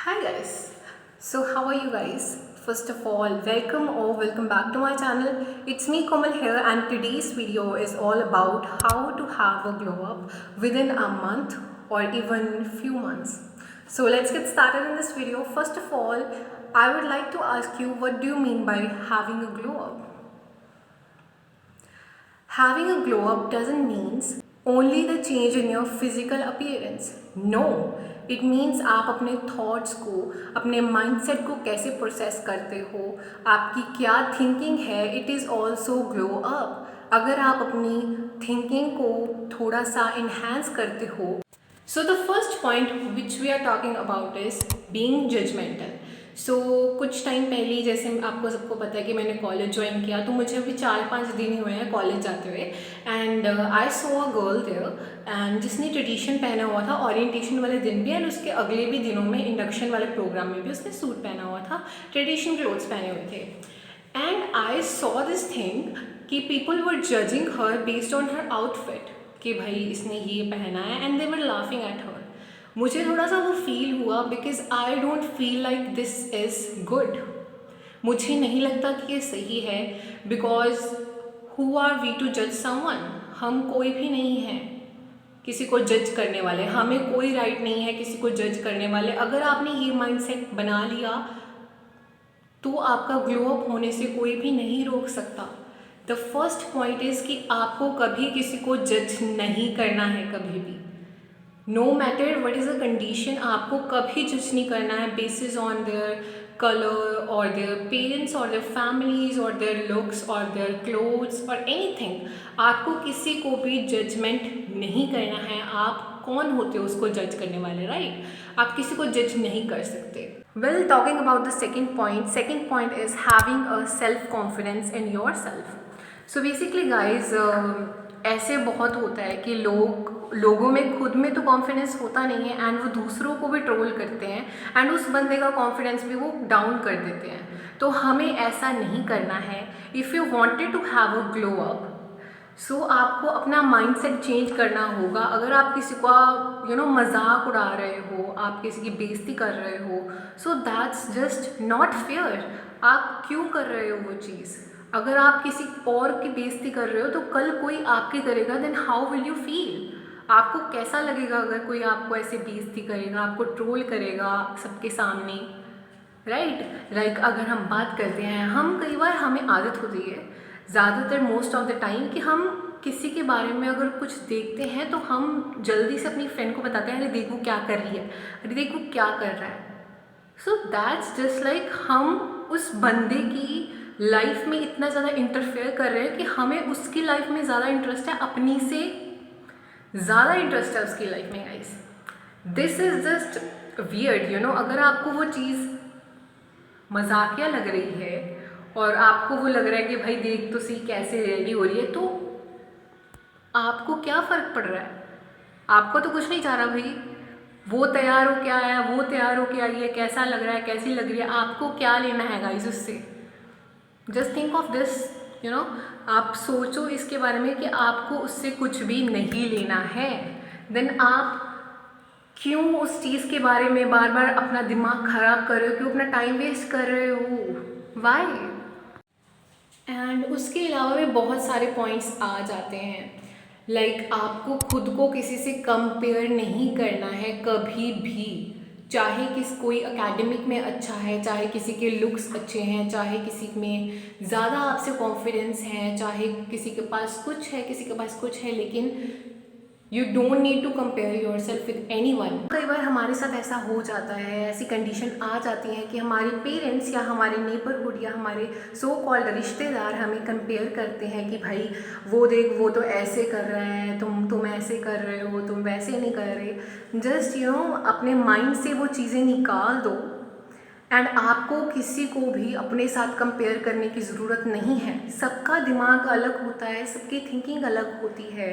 Hi guys. So how are you guys? First of all, welcome back to my channel. It's me Komal here and today's video is all about how to have a glow up within a month or even few months. So let's get started in this video. First of all, I would like to ask you, what do you mean by having a glow up? Having a glow up doesn't mean only the change in your physical appearance. No, it means आप अपने thoughts को, अपने mindset को कैसे process करते हो, आपकी क्या थिंकिंग है, it is also glow up. अगर आप अपनी थिंकिंग को थोड़ा सा इन्हेंस करते हो। So the first point which we are talking about is being judgemental. सो कुछ टाइम पहले ही, जैसे आपको सबको पता है कि मैंने कॉलेज ज्वाइन किया, तो मुझे अभी 4-5 दिन ही हुए हैं कॉलेज जाते हुए। And I saw a girl there and जिसने ट्रेडिशन पहना हुआ था ओरिएंटेशन वाले दिन भी, एंड उसके अगले भी दिनों में इंडक्शन वाले प्रोग्राम में भी उसने सूट पहना हुआ था, ट्रेडिशन क्लोथ्स पहने हुए थे। And I saw this thing कि people were judging her based on her outfit कि भाई इसने ये पहना है, and they were laughing at her. मुझे थोड़ा सा वो फील हुआ because I don't feel like this is good. मुझे नहीं लगता कि ये सही है, because who are we to जज समवन? हम कोई भी नहीं है किसी को जज करने वाले, हमें कोई राइट नहीं है किसी को जज करने वाले। अगर आपने ये माइंडसेट बना लिया तो आपका ग्लो अप होने से कोई भी नहीं रोक सकता। द फर्स्ट पॉइंट इज़ कि आपको कभी किसी को जज नहीं करना है, कभी भी। No matter what is a condition, आपको कभी जज नहीं करना है बेसिस ऑन देयर कलर और देयर पेरेंट्स और देयर फैमिलीज और देयर लुक्स और देयर क्लोथ्स और एनीथिंग। आपको किसी को भी जजमेंट नहीं करना है। आप कौन होते हो उसको जज करने वाले, राइट? आप किसी को जज नहीं कर सकते। Well, talking about the second point is having a self confidence in your self. So basically guys, ऐसे बहुत होता है कि लोगों में खुद में तो कॉन्फिडेंस होता नहीं है, एंड वो दूसरों को भी ट्रोल करते हैं, एंड उस बंदे का कॉन्फिडेंस भी वो डाउन कर देते हैं। तो हमें ऐसा नहीं करना है। If you wanted to have a glow up, so आपको अपना माइंडसेट चेंज करना होगा। अगर आप किसी का मजाक उड़ा रहे हो, आप किसी की बेइज्जती कर रहे हो, so that's just not fair. आप क्यों कर रहे हो वो चीज़? अगर आप किसी और की बेइज्जती कर रहे हो तो कल कोई आपकी करेगा, then how will you feel? आपको कैसा लगेगा अगर कोई आपको ऐसे बेइज्जती करेगा, आपको ट्रोल करेगा सबके सामने, राइट? लाइक अगर हम बात करते हैं, हम कई बार हमें आदत होती है, ज़्यादातर मोस्ट ऑफ द टाइम, कि हम किसी के बारे में अगर कुछ देखते हैं तो हम जल्दी से अपनी फ्रेंड को बताते हैं, अरे देखो क्या कर रही है, अरे देखो क्या कर रहा है। सो दैट्स जस्ट लाइक हम उस बंदे की लाइफ में इतना ज़्यादा इंटरफेयर कर रहे हैं कि हमें उसकी लाइफ में ज़्यादा इंटरेस्ट है, अपनी से ज़्यादा इंटरेस्ट है उसकी लाइफ में। Guys, this is just weird. अगर आपको वो चीज़ मजाकिया लग रही है और आपको वो लग रहा है कि भाई देख तो सही कैसे रेडी हो रही है, तो आपको क्या फ़र्क पड़ रहा है? आपको तो कुछ नहीं चाह रहा भाई, वो तैयार हो क्या आया, वो तैयार हो के आई है, कैसा लग रहा है, कैसी लग रही है, आपको क्या लेना है गाइस उससे? जस्ट थिंक ऑफ दिस, आप सोचो इसके बारे में कि आपको उससे कुछ भी नहीं लेना है। देन आप क्यों उस चीज़ के बारे में बार बार अपना दिमाग ख़राब कर रहे हो, क्यों अपना टाइम वेस्ट कर रहे हो? वाई? एंड उसके अलावा भी बहुत सारे पॉइंट्स आ जाते हैं। लाइक आपको खुद को किसी से कंपेयर नहीं करना है कभी भी। चाहे कोई एकेडमिक में अच्छा है, चाहे किसी के लुक्स अच्छे हैं, चाहे किसी में ज़्यादा आपसे कॉन्फिडेंस है, चाहे किसी के पास कुछ है, किसी के पास कुछ है, लेकिन you don't need to compare yourself with anyone. कई बार हमारे साथ ऐसा हो जाता है, ऐसी कंडीशन आ जाती है कि हमारे पेरेंट्स या हमारे नेबरहुड या हमारे सो कॉल्ड रिश्तेदार हमें कंपेयर करते हैं कि भाई वो देख, वो तो ऐसे कर रहे हैं, तुम ऐसे कर रहे हो, तुम वैसे नहीं कर रहे। जस्ट अपने माइंड से वो चीज़ें निकाल दो, एंड आपको किसी को भी अपने साथ कंपेयर करने की ज़रूरत नहीं है। सबका दिमाग अलग होता है, सबकी थिंकिंग अलग होती है,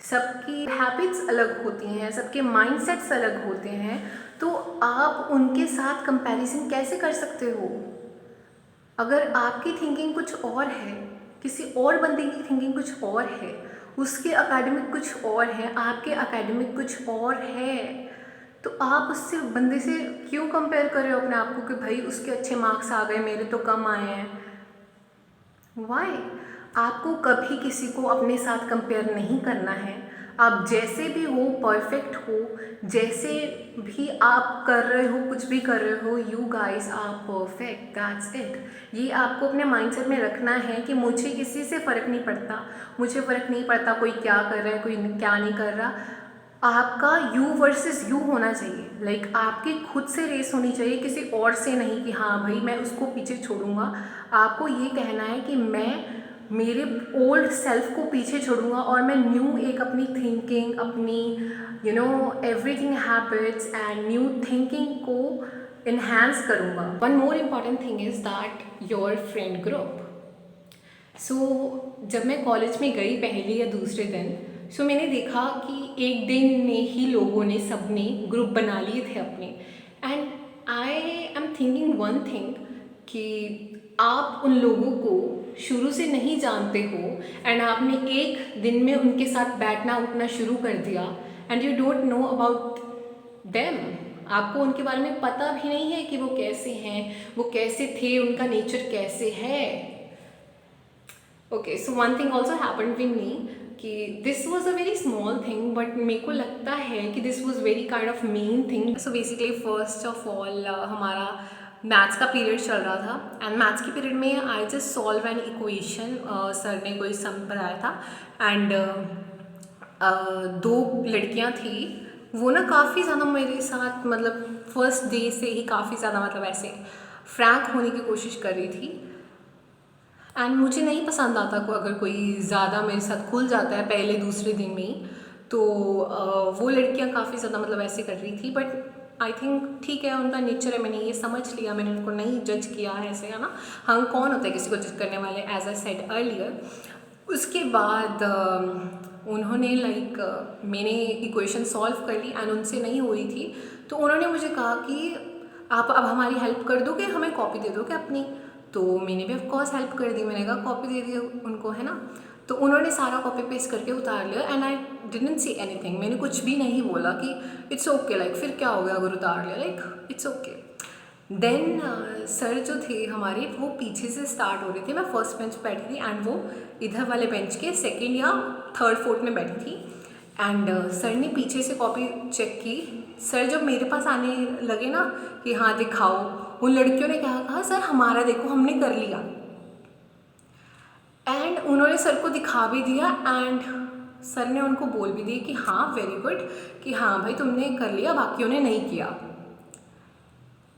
सबकी हैबिट्स अलग होती हैं, सबके माइंडसेट्स अलग होते हैं। तो आप उनके साथ कंपैरिजन कैसे कर सकते हो? अगर आपकी थिंकिंग कुछ और है, किसी और बंदे की थिंकिंग कुछ और है, उसके एकेडमिक कुछ और है, आपके एकेडमिक कुछ और है, तो आप उससे बंदे से क्यों कंपेयर कर रहे हो अपने आप को कि भाई उसके अच्छे मार्क्स आ गए, मेरे तो कम आए हैं? वाई? आपको कभी किसी को अपने साथ कंपेयर नहीं करना है। आप जैसे भी हो, परफेक्ट हो, जैसे भी आप कर रहे हो, कुछ भी कर रहे हो, you guys are perfect, that's it. ये आपको अपने माइंडसेट में रखना है कि मुझे किसी से फ़र्क नहीं पड़ता, मुझे फ़र्क नहीं पड़ता कोई क्या कर रहा है, कोई क्या नहीं कर रहा। आपका यू वर्सेस यू होना चाहिए। लाइक आपकी खुद से रेस होनी चाहिए, किसी और से नहीं कि हाँ भाई मैं उसको पीछे छोड़ूंगा। आपको ये कहना है कि मैं मेरे ओल्ड सेल्फ को पीछे छोड़ूंगा और मैं न्यू एक अपनी थिंकिंग, अपनी everything habits and new thinking को इन्हांस करूँगा। One more important thing is that your friend group. So जब मैं कॉलेज में गई पहले या दूसरे दिन, सो मैंने देखा कि एक दिन में ही लोगों ने सबने ग्रुप बना लिए थे अपने। And I am thinking one thing कि आप उन लोगों को शुरू से नहीं जानते हो एंड आपने एक दिन में उनके साथ बैठना उठना शुरू कर दिया and you don't know about them. आपको उनके बारे में पता भी नहीं है कि वो कैसे हैं, वो कैसे थे, उनका नेचर कैसे है। Okay, so one thing also happened with me कि this was a very small thing but मेरे को लगता है कि this was very kind of main thing. So basically first of all हमारा मैथ्स का पीरियड चल रहा था एंड मैथ्स के पीरियड में I just solve an equation. Sir ने कोई सम बताया था एंड दो लड़कियां थी, वो ना काफ़ी ज़्यादा मेरे साथ मतलब फर्स्ट डे से ही काफ़ी ज़्यादा मतलब ऐसे फ्रैंक होने की कोशिश कर रही थी। एंड मुझे नहीं पसंद आता को अगर कोई ज़्यादा मेरे साथ खुल जाता है पहले दूसरे दिन में ही। तो वो लड़कियां काफ़ी ज़्यादा मतलब ऐसे कर रही थी बट आई थिंक ठीक है, उनका नेचर है, मैंने ये समझ लिया, मैंने उनको नहीं जज किया है ऐसे, है ना। हम कौन होते हैं किसी को जज करने वाले, एज आई सेड अर्लियर। उसके बाद उन्होंने मैंने इक्वेशन सॉल्व कर ली एंड उनसे नहीं हो रही थी, तो उन्होंने मुझे कहा कि आप अब हमारी हेल्प कर दोगे, हमें कॉपी दे दोगे अपनी। तो मैंने भी ऑफकोर्स हेल्प कर दी, मैंने कहा कॉपी दे दी उनको, है ना। तो उन्होंने सारा कॉपी पेस्ट करके उतार लिया and I didn't see anything. मैंने कुछ भी नहीं बोला कि इट्स ओके, लाइक फिर क्या हो गया अगर उतार लिया, like it's okay. Then sir जो थे हमारे वो पीछे से स्टार्ट हो रहे थे। मैं फर्स्ट बेंच पर बैठी थी एंड वो इधर वाले बेंच के सेकेंड या थर्ड फोर्थ में बैठी थी एंड सर ने पीछे से कॉपी चेक की। सर जब मेरे पास आने लगे ना कि हाँ दिखाओ, उन लड़कियों ने क्या कहा, सर हमारा देखो हमने कर लिया। एंड उन्होंने सर को दिखा भी दिया एंड सर ने उनको बोल भी दिया कि हाँ वेरी गुड, कि हाँ भाई तुमने कर लिया, बाकियों ने नहीं किया।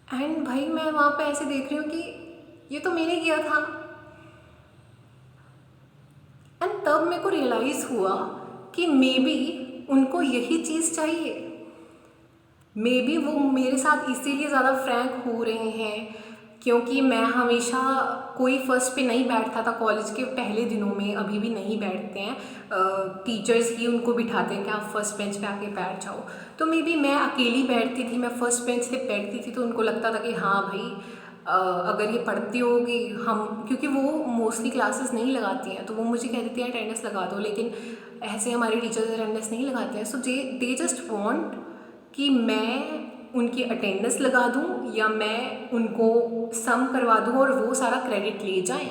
एंड भाई मैं वहाँ पे ऐसे देख रही हूँ कि ये तो मैंने किया था। एंड तब मेरे को रियलाइज़ हुआ कि मे बी उनको यही चीज़ चाहिए, मे बी वो मेरे साथ इसीलिए ज़्यादा फ्रैंक हो रहे हैं क्योंकि मैं हमेशा कोई फर्स्ट पे नहीं बैठता था कॉलेज के पहले दिनों में, अभी भी नहीं बैठते हैं। टीचर्स ही उनको बिठाते हैं कि आप फर्स्ट बेंच पे आके बैठ जाओ। तो मे बी मैं अकेली बैठती थी, मैं फर्स्ट बेंच से बैठती थी, तो उनको लगता था कि हाँ भाई अगर ये पढ़ती होगी, हम क्योंकि वो मोस्टली क्लासेस नहीं लगाती हैं, तो वो मुझे कह देती हैं अटेंडेंस लगा दो, लेकिन ऐसे हमारे टीचर्स अटेंडेंस नहीं लगाते हैं। सो दे जस्ट वॉन्ट कि मैं उनकी अटेंडेंस लगा दूं या मैं उनको सम करवा दूं और वो सारा क्रेडिट ले जाएं।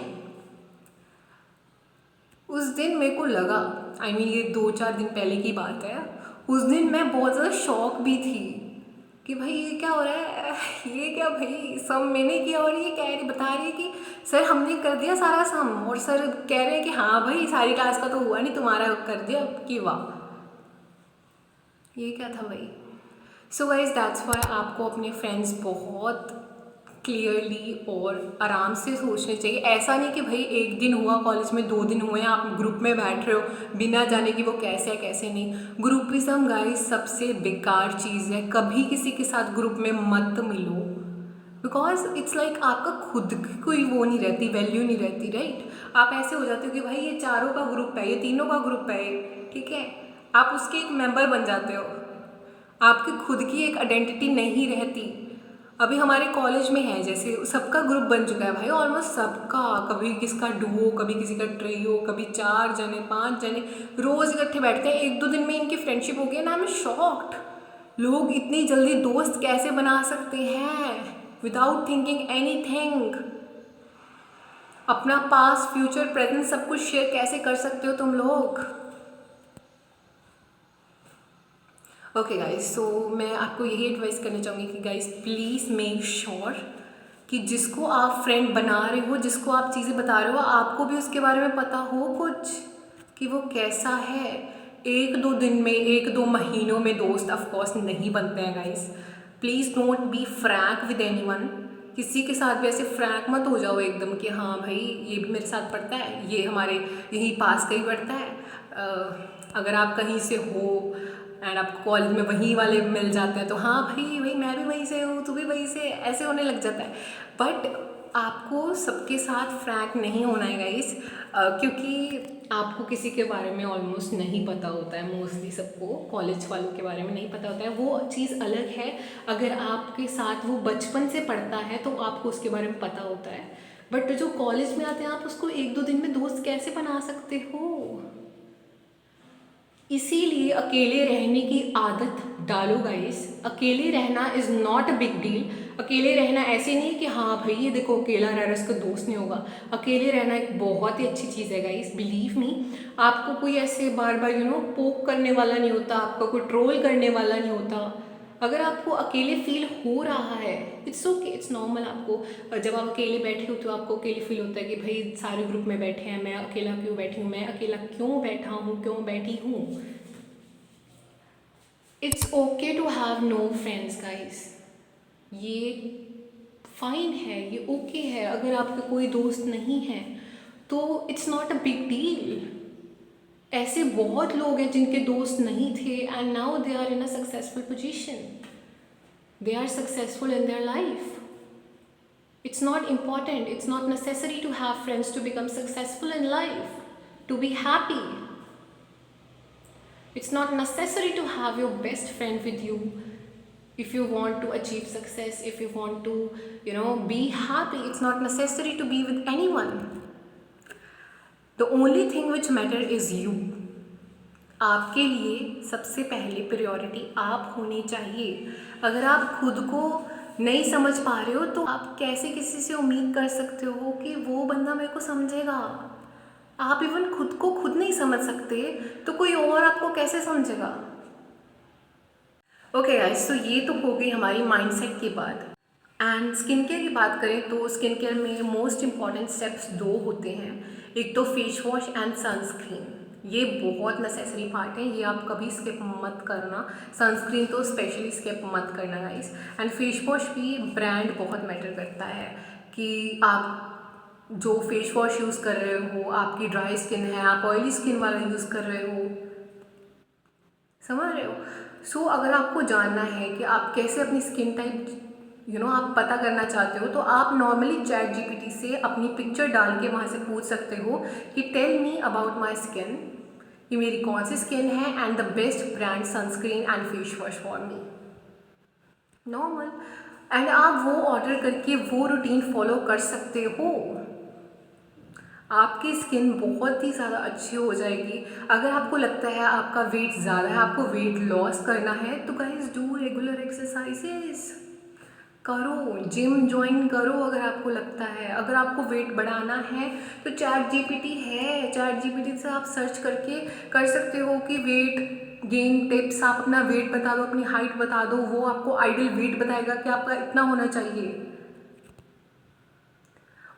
उस दिन मेरे को लगा, आई मीन ये 2-4 दिन पहले की बात है, उस दिन मैं बहुत ज़्यादा शॉक भी थी कि भाई ये क्या हो रहा है, ये क्या भाई सम मैंने किया और ये कह रही बता रही है कि सर हमने कर दिया सारा सम, और सर कह रहे हैं कि हाँ भाई सारी क्लास का तो हुआ नहीं, तुम्हारा कर दिया कि वाह, ये क्या था भाई। सो गाइज दैट्स वाई आपको अपने फ्रेंड्स बहुत क्लियरली और आराम से सोचने चाहिए। ऐसा नहीं कि भाई एक दिन हुआ कॉलेज में, 2 दिन हुए हैं, आप ग्रुप में बैठ रहे हो बिना जाने कि वो कैसे है कैसे नहीं। ग्रुपिज्म गाइज सबसे बेकार चीज़ है, कभी किसी के साथ ग्रुप में मत मिलो, बिकॉज इट्स लाइक आपका खुद की कोई वो नहीं रहती, वैल्यू नहीं रहती, राइट। आप ऐसे हो जाते हो कि भाई ये चारों का ग्रुप है, ये तीनों का ग्रुप है, ठीक है, आप उसके एक मेंबर बन जाते हो, आपकी खुद की एक आइडेंटिटी नहीं रहती। अभी हमारे कॉलेज में है जैसे सबका ग्रुप बन चुका है भाई, ऑलमोस्ट सबका, कभी किसका डुओ, कभी किसी का ट्रियो, कभी 4 जने 5 जने रोज़ इकट्ठे बैठते हैं, 1-2 दिन में इनकी फ्रेंडशिप हो गई ना, आई एम शॉक्ड लोग इतनी जल्दी दोस्त कैसे बना सकते हैं विदाउट थिंकिंग एनीथिंग? अपना पास्ट फ्यूचर प्रेजेंट सब कुछ शेयर कैसे कर सकते हो तुम लोग? ओके गाइज, सो मैं आपको यही एडवाइस करना चाहूँगी कि गाइज प्लीज़ मेक श्योर कि जिसको आप फ्रेंड बना रहे हो, जिसको आप चीज़ें बता रहे हो, आपको भी उसके बारे में पता हो कुछ कि वो कैसा है। एक दो दिन में, एक दो महीनों में दोस्त ऑफकोर्स नहीं बनते हैं guys. Please don't be frank with anyone. किसी के साथ भी ऐसे फ्रैंक मत हो जाओ एकदम कि हाँ भाई ये भी मेरे साथ पढ़ता है, ये हमारे यहीं पास का ही पढ़ता है। अगर आप कहीं से हो एंड आपको कॉलेज में वहीं वाले मिल जाते हैं तो हाँ भाई भाई मैं भी वहीं से हूँ, तू भी वहीं से, ऐसे होने लग जाता है। बट आपको सबके साथ फ्रैंक नहीं होना है गाइस, क्योंकि आपको किसी के बारे में ऑलमोस्ट नहीं पता होता है। मोस्टली सबको कॉलेज वालों के बारे में नहीं पता होता है, वो चीज़ अलग है। अगर आपके साथ वो बचपन से पढ़ता है तो आपको उसके बारे में पता होता है। बट जो कॉलेज में आते हैं आप उसको एक दो दिन में दोस्त कैसे बना सकते हो? इसीलिए अकेले रहने की आदत डालो गाइस। अकेले रहना is not a big deal. अकेले रहना ऐसे नहीं कि हाँ भाई ये देखो अकेला रह रहा है, इसका दोस्त नहीं होगा। अकेले रहना एक बहुत ही अच्छी चीज़ है गाइस, बिलीव मी। आपको कोई ऐसे बार बार पोक करने वाला नहीं होता, आपका कोई ट्रोल करने वाला नहीं होता। अगर आपको अकेले फील हो रहा है, इट्स ओके, इट्स नॉर्मल। आपको जब आप अकेले बैठे हो तो आपको अकेले फील होता है कि भाई सारे ग्रुप में बैठे हैं, मैं अकेला क्यों बैठी हूँ, मैं अकेला क्यों बैठा हूँ, क्यों बैठी हूँ। It's okay to have no friends guys. ये फाइन है, ये ओके है। अगर आपके कोई दोस्त नहीं है तो it's not a big deal. ऐसे बहुत लोग हैं जिनके दोस्त नहीं थे and now they are in a successful position, they are successful in their life. It's not important, it's not necessary to have friends to become successful in life, to be happy. It's not necessary to have your best friend with you if you want to achieve success, if you want to be happy. It's not necessary to be with anyone. The only thing which matter is you. आपके लिए सबसे पहले priority आप होनी चाहिए। अगर आप खुद को नहीं समझ पा रहे हो तो आप कैसे किसी से उम्मीद कर सकते हो कि वो बंदा मेरे को समझेगा? आप इवन खुद को खुद नहीं समझ सकते तो कोई और आपको कैसे समझेगा? ओके गाइस, तो ये तो हो गई हमारी माइंडसेट की बात। एंड स्किन केयर की बात करें तो स्किन केयर में मोस्ट इम्पॉर्टेंट स्टेप्स दो होते हैं। एक तो फेस वॉश एंड सनस्क्रीन। ये बहुत नेसेसरी पार्ट है, ये आप कभी स्किप मत करना। सनस्क्रीन तो स्पेशली स्किप मत करना गाइस। एंड फेस वॉश भी ब्रांड बहुत मैटर करता है कि आप जो फेस वॉश यूज़ कर रहे हो, आपकी ड्राई स्किन है, आप ऑयली स्किन वाला यूज़ कर रहे हो, समझ रहे हो? सो अगर आपको जानना है कि आप कैसे अपनी स्किन टाइप आप पता करना चाहते हो तो आप नॉर्मली चैट जीपीटी से अपनी पिक्चर डाल के वहाँ से पूछ सकते हो कि tell me about my skin, कि मेरी कौन सी स्किन है and the best brand sunscreen and face wash for me, normal. And आप वो ऑर्डर करके वो रूटीन फॉलो कर सकते हो। आपकी स्किन बहुत ही ज़्यादा अच्छी हो जाएगी। अगर आपको लगता है आपका वेट ज़्यादा है, आपको वेट लॉस करना है, तो गाइस डू रेगुलर एक्सरसाइजेस करो, जिम ज्वाइन करो। अगर आपको लगता है, अगर आपको वेट बढ़ाना है तो चैट जीपीटी है, चैट जीपीटी से आप सर्च करके कर सकते हो कि वेट गेन टिप्स। आप अपना वेट बता दो, अपनी हाइट बता दो, वो आपको आइडियल वेट बताएगा कि आपका इतना होना चाहिए।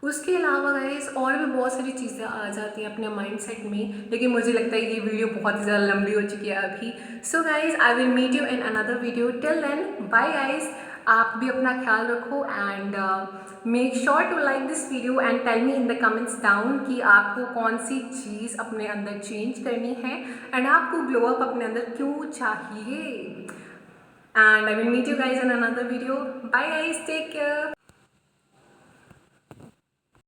उसके अलावा गाइस और भी बहुत सारी चीज़ें आ जाती हैं अपने माइंडसेट में, लेकिन मुझे लगता है ये वीडियो बहुत ही ज़्यादा लंबी हो चुकी है अभी। So guys I will meet you in another video. Till then bye guys. आप भी अपना ख्याल रखो and make sure to like this video and tell me in the comments down कि आपको कौन सी चीज़ अपने अंदर चेंज करनी है एंड आपको ग्लो अप अपने अंदर क्यों चाहिए। And I will meet you guys in another video. Bye guys, take care.